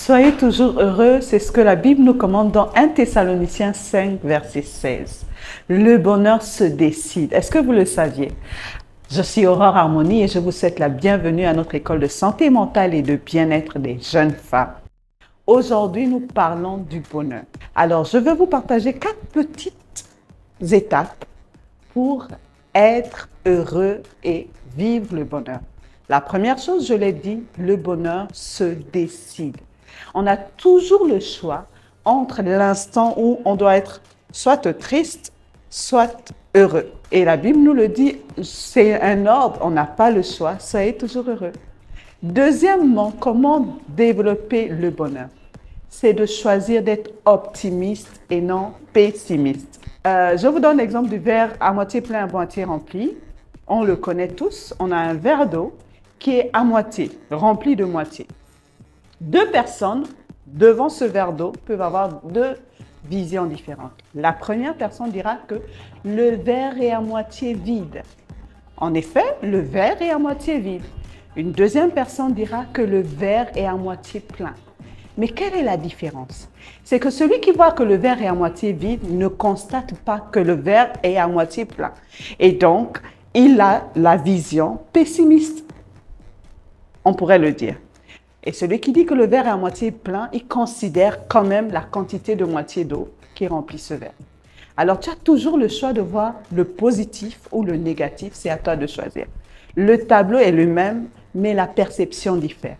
Soyez toujours heureux, c'est ce que la Bible nous commande dans 1 Thessaloniciens 5, verset 16. Le bonheur se décide. Est-ce que vous le saviez? Je suis Aurore Harmonie et je vous souhaite la bienvenue à notre école de santé mentale et de bien-être des jeunes femmes. Aujourd'hui, nous parlons du bonheur. Alors, je vais vous partager 4 petites étapes pour être heureux et vivre le bonheur. La première chose, je l'ai dit, le bonheur se décide. On a toujours le choix entre l'instant où on doit être soit triste, soit heureux. Et la Bible nous le dit, c'est un ordre, on n'a pas le choix, soyez toujours heureux. Deuxièmement, comment développer le bonheur? C'est de choisir d'être optimiste et non pessimiste. Je vous donne l'exemple du verre à moitié plein, à moitié rempli. On le connaît tous, on a un verre d'eau qui est à moitié, rempli de moitié. Deux personnes devant ce verre d'eau peuvent avoir deux visions différentes. La première personne dira que le verre est à moitié vide. En effet, le verre est à moitié vide. Une deuxième personne dira que le verre est à moitié plein. Mais quelle est la différence? C'est que celui qui voit que le verre est à moitié vide ne constate pas que le verre est à moitié plein. Et donc, il a la vision pessimiste. On pourrait le dire. Et celui qui dit que le verre est à moitié plein, il considère quand même la quantité de moitié d'eau qui remplit ce verre. Alors, tu as toujours le choix de voir le positif ou le négatif, c'est à toi de choisir. Le tableau est le même, mais la perception diffère.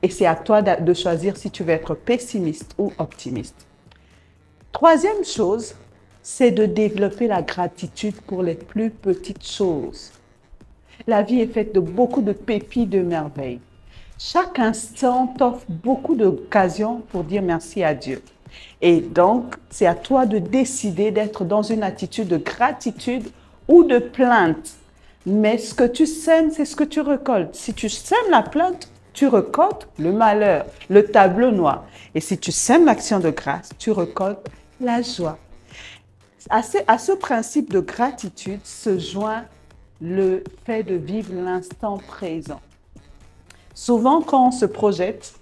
Et c'est à toi de choisir si tu veux être pessimiste ou optimiste. Troisième chose, c'est de développer la gratitude pour les plus petites choses. La vie est faite de beaucoup de pépites de merveilles. Chaque instant t'offre beaucoup d'occasions pour dire merci à Dieu. Et donc, c'est à toi de décider d'être dans une attitude de gratitude ou de plainte. Mais ce que tu sèmes, c'est ce que tu récoltes. Si tu sèmes la plainte, tu récoltes le malheur, le tableau noir. Et si tu sèmes l'action de grâce, tu récoltes la joie. À ce principe de gratitude se joint le fait de vivre l'instant présent. Souvent, quand on se projette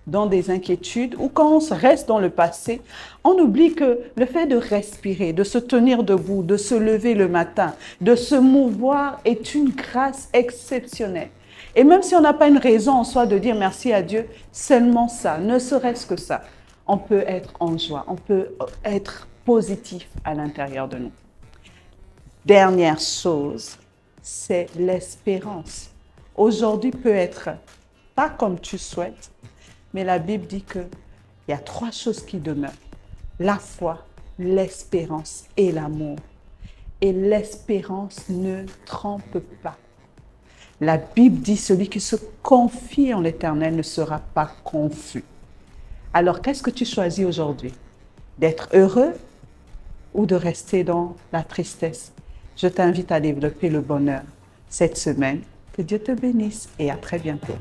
dans des inquiétudes ou quand on reste dans le passé, on oublie que le fait de respirer, de se tenir debout, de se lever le matin, de se mouvoir est une grâce exceptionnelle. Et même si on n'a pas une raison en soi de dire merci à Dieu, seulement ça, ne serait-ce que ça, on peut être en joie, on peut être positif à l'intérieur de nous. Dernière chose, c'est l'espérance. Aujourd'hui peut être pas comme tu souhaites, mais la Bible dit qu'il y a 3 choses qui demeurent. La foi, l'espérance et l'amour. Et l'espérance ne trompe pas. La Bible dit, celui qui se confie en l'Éternel ne sera pas confus. Alors, qu'est-ce que tu choisis aujourd'hui? D'être heureux ou de rester dans la tristesse? Je t'invite à développer le bonheur cette semaine. Que Dieu te bénisse et à très bientôt.